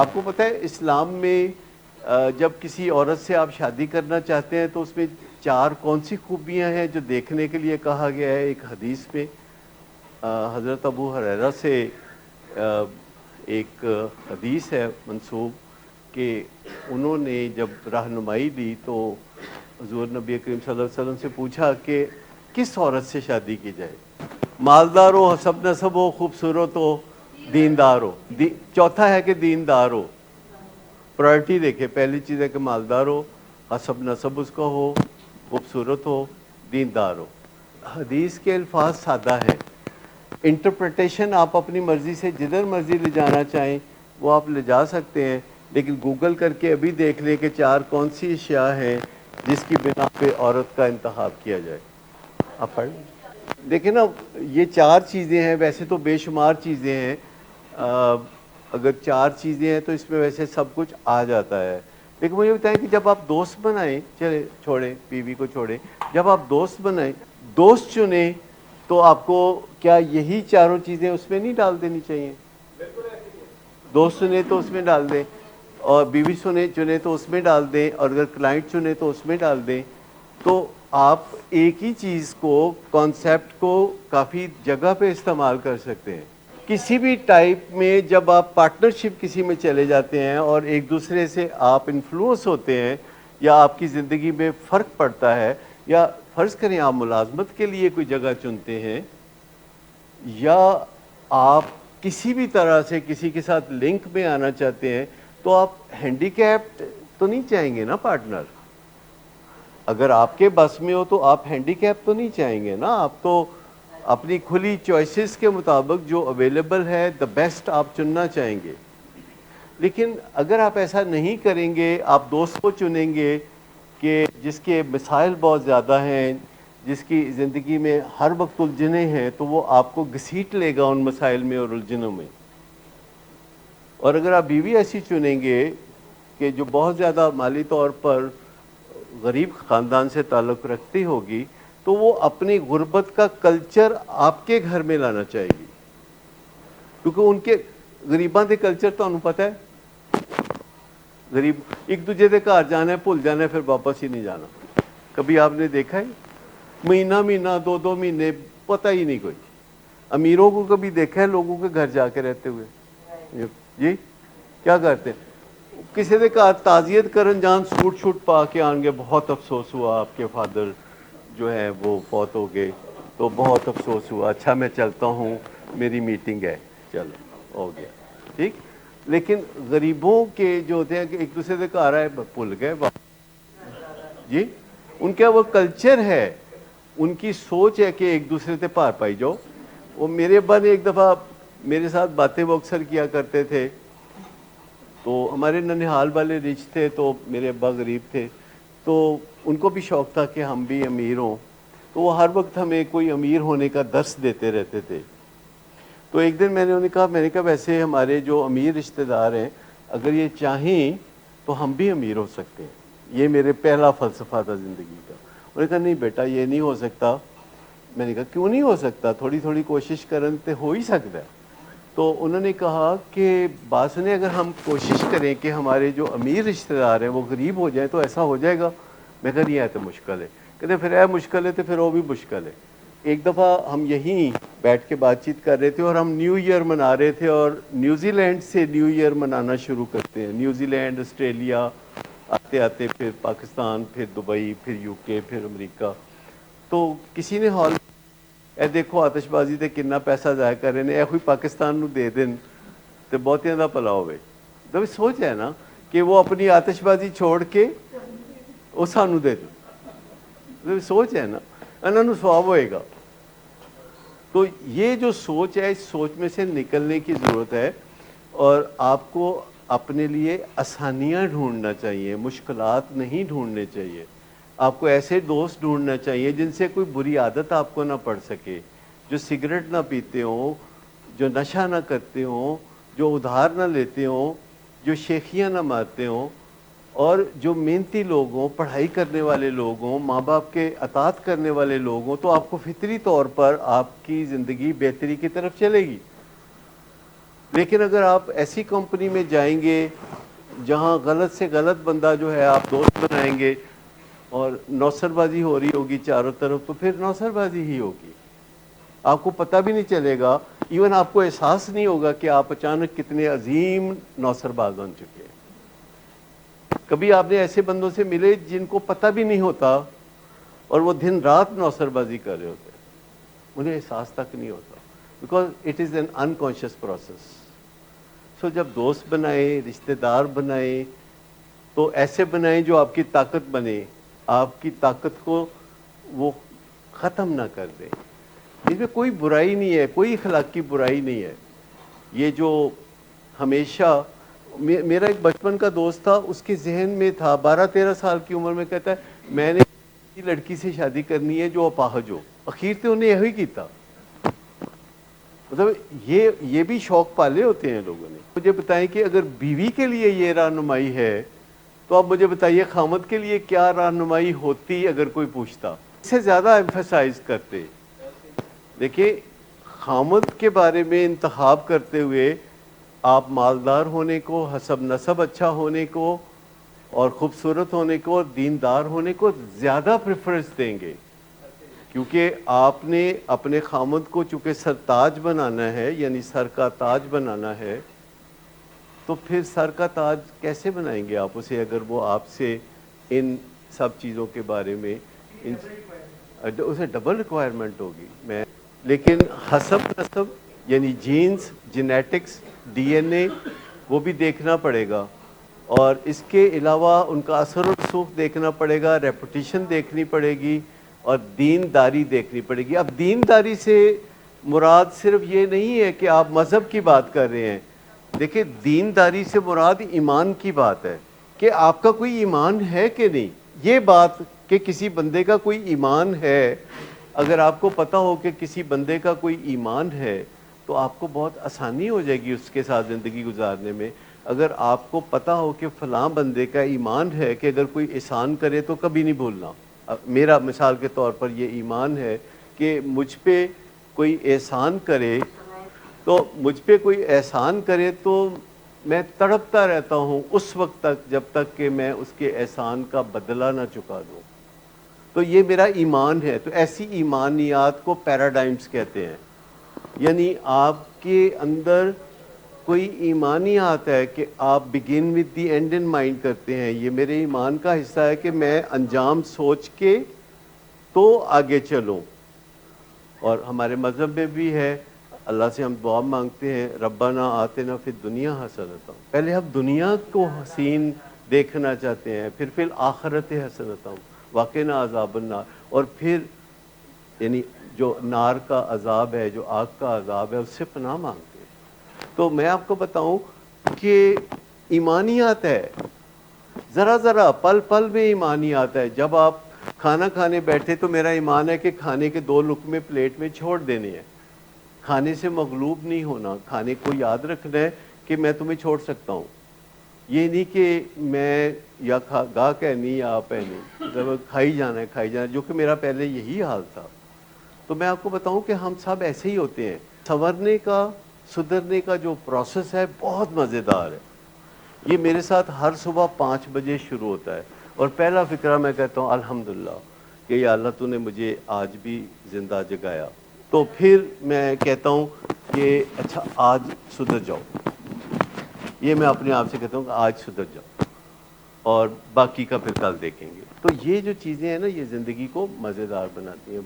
آپ کو پتہ ہے اسلام میں جب کسی عورت سے آپ شادی کرنا چاہتے ہیں تو اس میں 4 کون سی خوبیاں ہیں جو دیکھنے کے لیے کہا گیا ہے؟ ایک حدیث میں حضرت ابو ہریرہ سے ایک حدیث ہے منسوب کہ انہوں نے جب رہنمائی دی تو حضور نبی کریم صلی اللہ علیہ وسلم سے پوچھا کہ کس عورت سے شادی کی جائے؟ مالدار ہو، حسب نسب ہو، خوبصورت ہو، دیندار ہو۔ چوتھا ہے کہ دیندار ہو۔ پرائرٹی دیکھے، پہلی چیز ہے کہ مالدار ہو، حسب نسب اس کا ہو، خوبصورت ہو، دیندار ہو۔ حدیث کے الفاظ سادہ ہیں، انٹرپریٹیشن آپ اپنی مرضی سے جدھر مرضی لے جانا چاہیں وہ آپ لے جا سکتے ہیں، لیکن گوگل کر کے ابھی دیکھ لیں کہ 4 کون سی اشیاء ہیں جس کی بنا پہ عورت کا انتخاب کیا جائے۔ آپ پڑھ دیکھیں نا، یہ 4 چیزیں ہیں، ویسے تو بے شمار چیزیں ہیں، اگر 4 چیزیں ہیں تو اس میں ویسے سب کچھ آ جاتا ہے، لیکن مجھے بتائیں کہ جب آپ دوست بنائیں، چلے چھوڑیں بیوی کو چھوڑیں، جب آپ دوست بنائیں، دوست چنیں، تو آپ کو کیا یہی 4 چیزیں اس میں نہیں ڈال دینی چاہیے؟ دوست چنے تو اس میں ڈال دیں، اور بیوی چنے تو اس میں ڈال دیں، اور اگر کلائنٹ چنے تو اس میں ڈال دیں۔ تو آپ ایک ہی چیز کو، کانسیپٹ کو کافی جگہ پہ استعمال کر سکتے ہیں۔ کسی بھی ٹائپ میں جب آپ پارٹنرشپ کسی میں چلے جاتے ہیں اور ایک دوسرے سے آپ انفلوئنس ہوتے ہیں، یا آپ کی زندگی میں فرق پڑتا ہے، یا فرض کریں آپ ملازمت کے لیے کوئی جگہ چنتے ہیں، یا آپ کسی بھی طرح سے کسی کے ساتھ لنک میں آنا چاہتے ہیں، تو آپ ہینڈی کیپڈ تو نہیں چاہیں گے نا پارٹنر؟ اگر آپ کے بس میں ہو تو آپ ہینڈی کیپ تو نہیں چاہیں گے نا، آپ تو اپنی کھلی چوائسز کے مطابق جو اویلیبل ہے دا بیسٹ آپ چننا چاہیں گے۔ لیکن اگر آپ ایسا نہیں کریں گے، آپ دوست کو چنیں گے کہ جس کے مسائل بہت زیادہ ہیں، جس کی زندگی میں ہر وقت الجھنیں ہیں، تو وہ آپ کو گھسیٹ لے گا ان مسائل میں اور الجھنوں میں۔ اور اگر آپ بیوی ایسی چنیں گے کہ جو بہت زیادہ مالی طور پر غریب خاندان سے تعلق رکھتی ہوگی، تو وہ اپنی غربت کا کلچر آپ کے گھر میں لانا چاہے گی، کیونکہ ان کے غریباں دے کلچر تو انہوں پتہ ہے، غریب ایک دوجے دے گھر جانا ہے، بھول جانا ہے، پھر واپس ہی نہیں جانا۔ کبھی آپ نے دیکھا ہے مہینہ 2 مہینے پتہ ہی نہیں کوئی؟ امیروں کو کبھی دیکھا ہے لوگوں کے گھر جا کے رہتے ہوئے؟ جی کیا کرتے ہیں؟ کسی دے گھر تعزیت کرن جان، سوٹ شوٹ پا کے آن گے، بہت افسوس ہوا آپ کے فادر جو ہے وہ فوت ہو گئے، تو بہت افسوس ہوا، اچھا میں چلتا ہوں، میری میٹنگ ہے، چلو ہو گیا ٹھیک۔ لیکن غریبوں کے جو ہوتے ہیں کہ ایک دوسرے سے گھر آئے بھول گئے، جی ان کا وہ کلچر ہے، ان کی سوچ ہے کہ ایک دوسرے سے پار پائی جاؤ۔ وہ میرے ابا نے ایک دفعہ میرے ساتھ باتیں وہ اکثر کیا کرتے تھے، تو ہمارے ننہال والے رچ تھے، تو میرے ابا غریب تھے، تو ان کو بھی شوق تھا کہ ہم بھی امیر ہوں، تو وہ ہر وقت ہمیں کوئی امیر ہونے کا درس دیتے رہتے تھے۔ تو ایک دن میں نے انہیں کہا ویسے ہمارے جو امیر رشتہ دار ہیں اگر یہ چاہیں تو ہم بھی امیر ہو سکتے ہیں، یہ میرے پہلا فلسفہ تھا زندگی کا۔ انہوں نے کہا نہیں بیٹا یہ نہیں ہو سکتا۔ میں نے کہا کیوں نہیں ہو سکتا؟ تھوڑی تھوڑی کوشش کرن تے ہو ہی سکتا ہے۔ تو انہوں نے کہا کہ بات سنیں، اگر ہم کوشش کریں کہ ہمارے جو امیر رشتہ دار ہیں وہ غریب ہو جائیں تو ایسا ہو جائے گا؟ میں کہا نہیں ہے تو مشکل ہے۔ کہتے پھر ہے مشکل ہے تو پھر وہ بھی مشکل ہے۔ ایک دفعہ ہم یہیں بیٹھ کے بات چیت کر رہے تھے اور ہم نیو ایئر منا رہے تھے، اور نیوزی لینڈ سے نیو ایئر منانا شروع کرتے ہیں، نیوزی لینڈ، آسٹریلیا، آتے آتے پھر پاکستان، پھر دبئی، پھر یو کے، پھر امریکہ۔ تو کسی نے ہال اے دیکھو آتش بازی تے کتنا پیسہ ضائع کر رہے ہیں، اے کوئی پاکستان نو دے دین تے بہتیاں دا بھلا ہوئے۔ تو سوچ ہے نا کہ وہ اپنی آتش بازی چھوڑ کے وہ سانو دے دیں، سوچ ہے نا، انہوں نے ثواب ہوئے گا۔ تو یہ جو سوچ ہے، اس سوچ میں سے نکلنے کی ضرورت ہے، اور آپ کو اپنے لیے آسانیاں ڈھونڈنا چاہیے، مشکلات نہیں ڈھونڈنے چاہیے۔ آپ کو ایسے دوست ڈھونڈنا چاہیے جن سے کوئی بری عادت آپ کو نہ پڑ سکے، جو سگریٹ نہ پیتے ہوں، جو نشہ نہ کرتے ہوں، جو ادھار نہ لیتے ہوں، جو شیخیاں نہ مارتے ہوں، اور جو محنتی لوگ ہوں، پڑھائی کرنے والے لوگ ہوں، ماں باپ کے اطاعت کرنے والے لوگ ہوں، تو آپ کو فطری طور پر آپ کی زندگی بہتری کی طرف چلے گی۔ لیکن اگر آپ ایسی کمپنی میں جائیں گے جہاں غلط سے غلط بندہ جو ہے آپ دوست بنائیں گے اور نوسر بازی ہو رہی ہوگی چاروں طرف، تو پھر نوسر بازی ہی ہوگی، آپ کو پتہ بھی نہیں چلے گا، ایون آپ کو احساس نہیں ہوگا کہ آپ اچانک کتنے عظیم نوسر باز بن چکے ہیں۔ کبھی آپ نے ایسے بندوں سے ملے جن کو پتہ بھی نہیں ہوتا اور وہ دن رات نوسر بازی کر رہے ہوتے ہیں، انہیں احساس تک نہیں ہوتا، because it is an unconscious process. So جب دوست بنائیں، رشتہ دار بنائیں، تو ایسے بنائیں جو آپ کی طاقت بنے، آپ کی طاقت کو وہ ختم نہ کر دیں۔ اس میں کوئی برائی نہیں ہے، کوئی اخلاقی برائی نہیں ہے۔ یہ جو ہمیشہ میرا ایک بچپن کا دوست تھا، اس کے ذہن میں تھا 12-13 سال کی عمر میں، کہتا ہے میں نے ایسی لڑکی سے شادی کرنی ہے جو اپاہج ہو۔ اخیر تو انہیں یہی کیتا، مطلب یہ بھی شوق پالے ہوتے ہیں لوگوں نے۔ مجھے بتائیں کہ اگر بیوی کے لیے یہ رہنمائی ہے تو اب مجھے بتائیے خامد کے لیے کیا رہنمائی ہوتی اگر کوئی پوچھتا، اس سے زیادہ ایمفیسائز کرتے۔ دیکھیں، خامد کے بارے میں انتخاب کرتے ہوئے آپ مالدار ہونے کو، حسب نسب اچھا ہونے کو اور خوبصورت ہونے کو اور دیندار ہونے کو زیادہ پریفرنس دیں گے، کیونکہ آپ نے اپنے خامد کو چونکہ سرتاج بنانا ہے، یعنی سر کا تاج بنانا ہے، تو پھر سر کا تاج کیسے بنائیں گے آپ اسے اگر وہ آپ سے ان سب چیزوں کے بارے میں اسے ڈبل ریکوائرمنٹ ہوگی۔ لیکن حسب نسب یعنی جینز، جینیٹکس، ڈی این اے، وہ بھی دیکھنا پڑے گا، اور اس کے علاوہ ان کا اثر و رسوخ دیکھنا پڑے گا، ریپوٹیشن دیکھنی پڑے گی، اور دینداری دیکھنی پڑے گی۔ اب دینداری سے مراد صرف یہ نہیں ہے کہ آپ مذہب کی بات کر رہے ہیں، دیکھیں دینداری سے مراد ایمان کی بات ہے کہ آپ کا کوئی ایمان ہے کہ نہیں۔ یہ بات کہ کسی بندے کا کوئی ایمان ہے، اگر آپ کو پتہ ہو کہ کسی بندے کا کوئی ایمان ہے تو آپ کو بہت آسانی ہو جائے گی اس کے ساتھ زندگی گزارنے میں۔ اگر آپ کو پتہ ہو کہ فلاں بندے کا ایمان ہے کہ اگر کوئی احسان کرے تو کبھی نہیں بھولنا، میرا مثال کے طور پر یہ ایمان ہے کہ مجھ پہ کوئی احسان کرے تو میں تڑپتا رہتا ہوں اس وقت تک جب تک کہ میں اس کے احسان کا بدلہ نہ چکا دوں، تو یہ میرا ایمان ہے۔ تو ایسی ایمانیات کو پیراڈائمز کہتے ہیں، یعنی آپ کے اندر کوئی ایمانیات ہے کہ آپ begin with the end in mind کرتے ہیں، یہ میرے ایمان کا حصہ ہے کہ میں انجام سوچ کے تو آگے چلوں۔ اور ہمارے مذہب میں بھی ہے، اللہ سے ہم دعا مانگتے ہیں ربنا آتنا فی الدنیا حسنۃ، پہلے ہم دنیا کو حسین دیکھنا چاہتے ہیں، پھر فی الآخرت حسنۃ وقنا عذاب النار، اور پھر یعنی جو نار کا عذاب ہے، جو آگ کا عذاب ہے، اس سے پناہ مانگتے ہیں۔ تو میں آپ کو بتاؤں کہ ایمانیات ہے، ذرا ذرا پل پل میں ایمانیات ہے۔ جب آپ کھانا کھانے بیٹھے تو میرا ایمان ہے کہ کھانے کے 2 لقمے پلیٹ میں چھوڑ دینے ہیں، کھانے سے مغلوب نہیں ہونا، کھانے کو یاد رکھنا ہے کہ میں تمہیں چھوڑ سکتا ہوں، یہ نہیں کہ میں یا گاہ کہنی یا آپ کہنی، مطلب کھائی جانا ہے، جو کہ میرا پہلے یہی حال تھا۔ تو میں آپ کو بتاؤں کہ ہم سب ایسے ہی ہوتے ہیں۔ سنورنے کا، سدھرنے کا جو پروسیس ہے بہت مزیدار ہے۔ یہ میرے ساتھ ہر صبح 5 بجے شروع ہوتا ہے، اور پہلا فکرہ میں کہتا ہوں الحمدللہ کہ یا اللہ تو نے مجھے آج بھی زندہ جگایا۔ تو پھر میں کہتا ہوں کہ اچھا آج سدھر جاؤ، یہ میں اپنے آپ سے کہتا ہوں کہ آج سدھر جاؤ، اور باقی کا پھر کل دیکھیں گے۔ تو یہ جو چیزیں ہیں نا، یہ زندگی کو مزیدار بناتی ہیں۔